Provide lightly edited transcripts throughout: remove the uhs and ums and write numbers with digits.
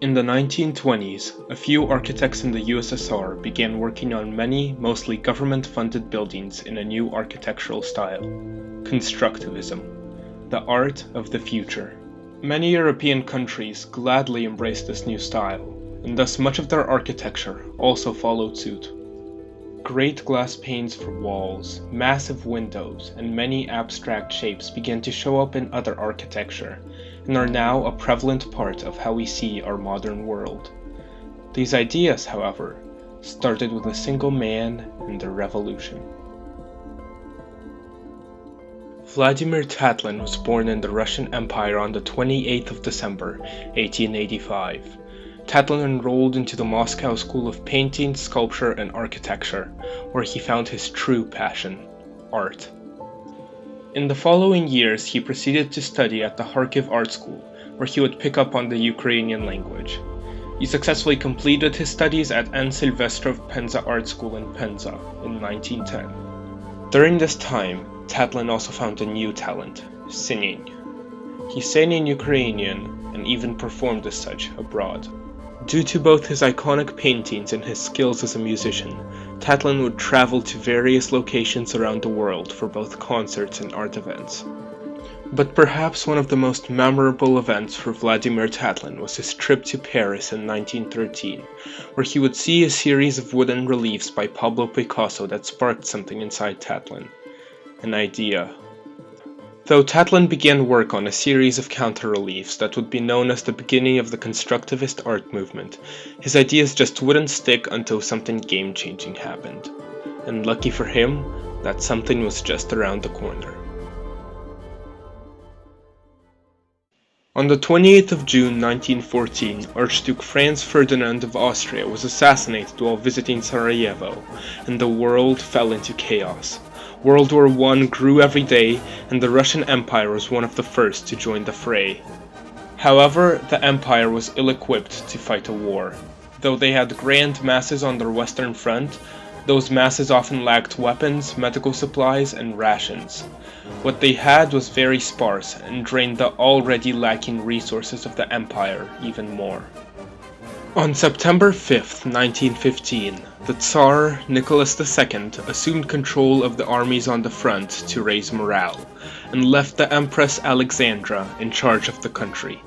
In the 1920s, a few architects in the USSR began working on many, mostly government-funded buildings in a new architectural style: constructivism, the art of the future. Many European countries gladly embraced this new style, and thus much of their architecture also followed suit. Great glass panes for walls, massive windows, and many abstract shapes began to show up in other architecture, and are now a prevalent part of how we see our modern world. These ideas, however, started with a single man and a revolution. Vladimir Tatlin was born in the Russian Empire on the 28th of December, 1885. Tatlin enrolled into the Moscow School of Painting, Sculpture, and Architecture, where he found his true passion: art. In the following years, he proceeded to study at the Kharkiv Art School, where he would pick up on the Ukrainian language. He successfully completed his studies at N. Silvestrov Penza Art School in Penza in 1910. During this time, Tatlin also found a new talent: singing. He sang in Ukrainian and even performed as such abroad. Due to both his iconic paintings and his skills as a musician, Tatlin would travel to various locations around the world for both concerts and art events. But perhaps one of the most memorable events for Vladimir Tatlin was his trip to Paris in 1913, where he would see a series of wooden reliefs by Pablo Picasso that sparked something inside Tatlin: an idea. Though Tatlin began work on a series of counter-reliefs that would be known as the beginning of the constructivist art movement, his ideas just wouldn't stick until something game-changing happened. And lucky for him, that something was just around the corner. On the 28th of June 1914, Archduke Franz Ferdinand of Austria was assassinated while visiting Sarajevo, and the world fell into chaos. World War I grew every day, and the Russian Empire was one of the first to join the fray. However, the Empire was ill-equipped to fight a war. Though they had grand masses on their western front, those masses often lacked weapons, medical supplies, and rations. What they had was very sparse and drained the already lacking resources of the Empire even more. On September 5, 1915, the Tsar Nicholas II assumed control of the armies on the front to raise morale, and left the Empress Alexandra in charge of the country.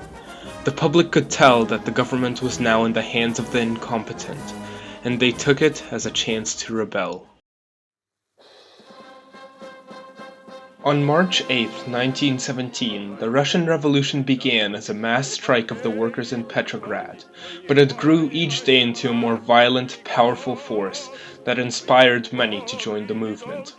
The public could tell that the government was now in the hands of the incompetent, and they took it as a chance to rebel. On March 8, 1917, the Russian Revolution began as a mass strike of the workers in Petrograd, but it grew each day into a more violent, powerful force that inspired many to join the movement.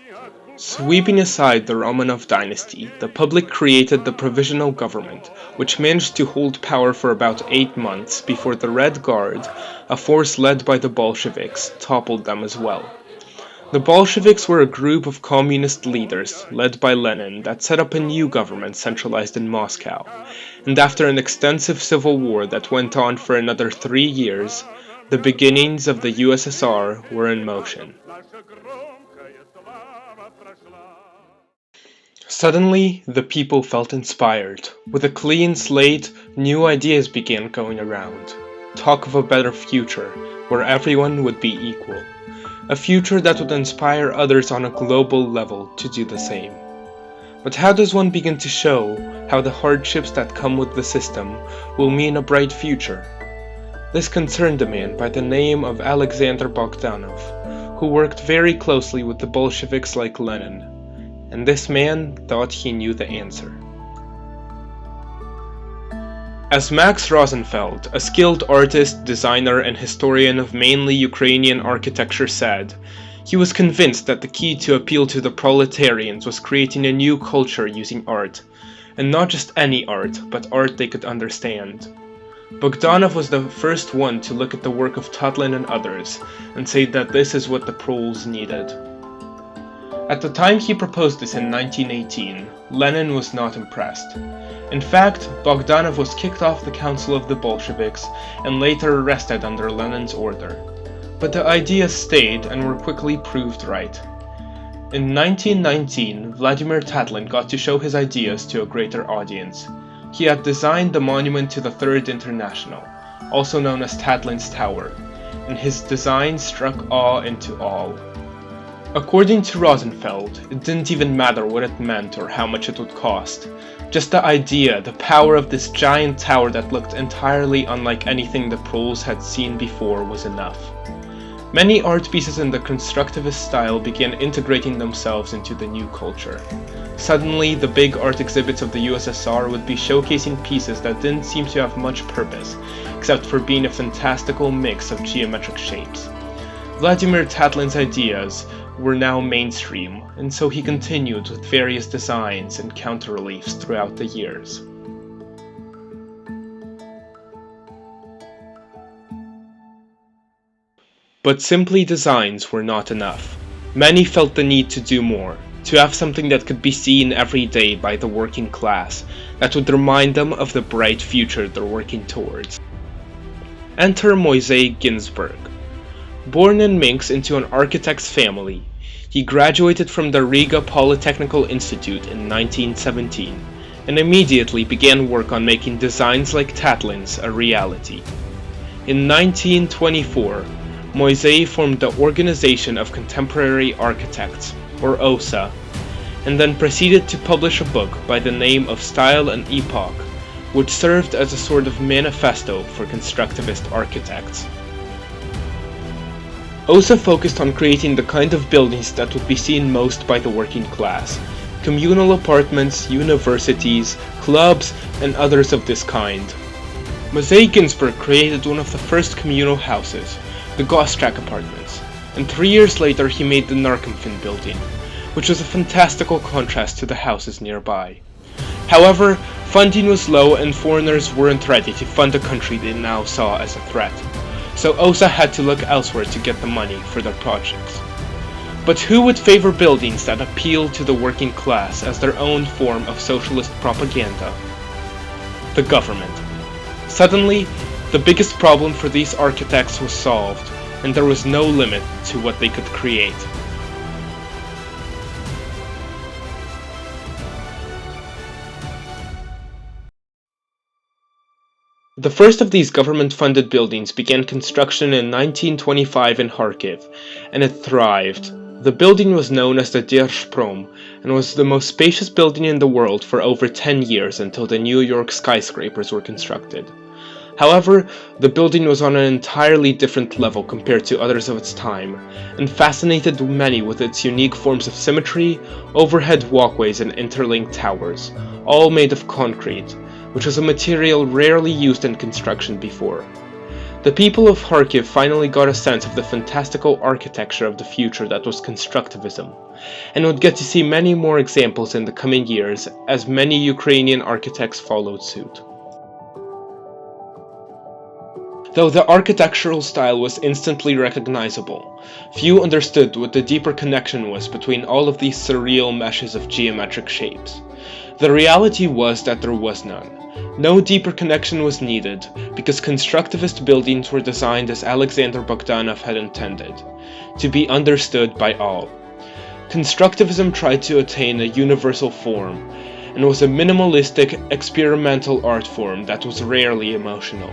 Sweeping aside the Romanov dynasty, the public created the Provisional Government, which managed to hold power for about 8 months before the Red Guard, a force led by the Bolsheviks, toppled them as well. The Bolsheviks were a group of communist leaders, led by Lenin, that set up a new government centralized in Moscow, and after an extensive civil war that went on for another 3 years, the beginnings of the USSR were in motion. Suddenly, the people felt inspired. With a clean slate, new ideas began going around. Talk of a better future, where everyone would be equal. A future that would inspire others on a global level to do the same. But how does one begin to show how the hardships that come with the system will mean a bright future? This concerned a man by the name of Alexander Bogdanov, who worked very closely with the Bolsheviks like Lenin, and this man thought he knew the answer. As Max Rosenfeld, a skilled artist, designer, and historian of mainly Ukrainian architecture said, he was convinced that the key to appeal to the proletarians was creating a new culture using art, and not just any art, but art they could understand. Bogdanov was the first one to look at the work of Tatlin and others, and say that this is what the proles needed. At the time he proposed this in 1918, Lenin was not impressed. In fact, Bogdanov was kicked off the Council of the Bolsheviks and later arrested under Lenin's order. But the ideas stayed and were quickly proved right. In 1919, Vladimir Tatlin got to show his ideas to a greater audience. He had designed the monument to the Third International, also known as Tatlin's Tower, and his design struck awe into all. According to Rosenfeld, it didn't even matter what it meant or how much it would cost. Just the idea, the power of this giant tower that looked entirely unlike anything the proles had seen before was enough. Many art pieces in the constructivist style began integrating themselves into the new culture. Suddenly, the big art exhibits of the USSR would be showcasing pieces that didn't seem to have much purpose, except for being a fantastical mix of geometric shapes. Vladimir Tatlin's ideas were now mainstream, and so he continued with various designs and counter-reliefs throughout the years. But simply designs were not enough. Many felt the need to do more, to have something that could be seen every day by the working class, that would remind them of the bright future they're working towards. Enter Moisey Ginsburg. Born in Minsk into an architect's family, he graduated from the Riga Polytechnical Institute in 1917, and immediately began work on making designs like Tatlin's a reality. In 1924, Moisey formed the Organization of Contemporary Architects, or OSA, and then proceeded to publish a book by the name of Style and Epoch, which served as a sort of manifesto for constructivist architects. OSA focused on creating the kind of buildings that would be seen most by the working class: communal apartments, universities, clubs, and others of this kind. Moisey Ginsburg created one of the first communal houses, the Gostrak Apartments, and 3 years later he made the Narkomfin building, which was a fantastical contrast to the houses nearby. However, funding was low and foreigners weren't ready to fund a country they now saw as a threat, so OSA had to look elsewhere to get the money for their projects. But who would favor buildings that appeal to the working class as their own form of socialist propaganda? The government. Suddenly, the biggest problem for these architects was solved, and there was no limit to what they could create. The first of these government-funded buildings began construction in 1925 in Kharkiv, and it thrived. The building was known as the Держпром and was the most spacious building in the world for over 10 years until the New York skyscrapers were constructed. However, the building was on an entirely different level compared to others of its time, and fascinated many with its unique forms of symmetry, overhead walkways and interlinked towers, all made of concrete, which was a material rarely used in construction before. The people of Kharkiv finally got a sense of the fantastical architecture of the future that was constructivism, and would get to see many more examples in the coming years as many Ukrainian architects followed suit. Though the architectural style was instantly recognizable, few understood what the deeper connection was between all of these surreal meshes of geometric shapes. The reality was that there was none. No deeper connection was needed, because constructivist buildings were designed as Alexander Bogdanov had intended, to be understood by all. Constructivism tried to attain a universal form, and was a minimalistic, experimental art form that was rarely emotional.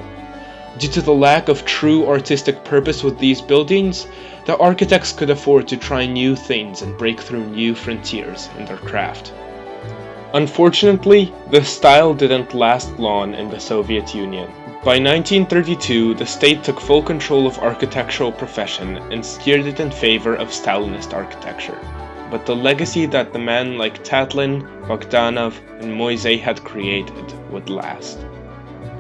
Due to the lack of true artistic purpose with these buildings, the architects could afford to try new things and break through new frontiers in their craft. Unfortunately, the style didn't last long in the Soviet Union. By 1932, the state took full control of architectural profession and steered it in favor of Stalinist architecture. But the legacy that the men like Tatlin, Bogdanov, and Moisey had created would last.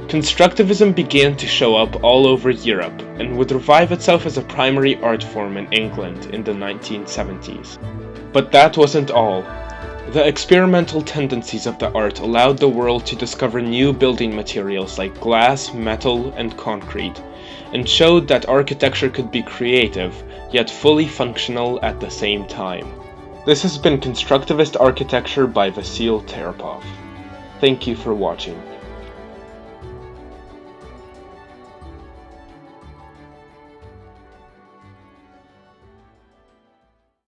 Constructivism began to show up all over Europe and would revive itself as a primary art form in England in the 1970s. But that wasn't all. The experimental tendencies of the art allowed the world to discover new building materials like glass, metal, and concrete, and showed that architecture could be creative, yet fully functional at the same time. This has been Constructivist Architecture by Vasil Terapov. Thank you for watching.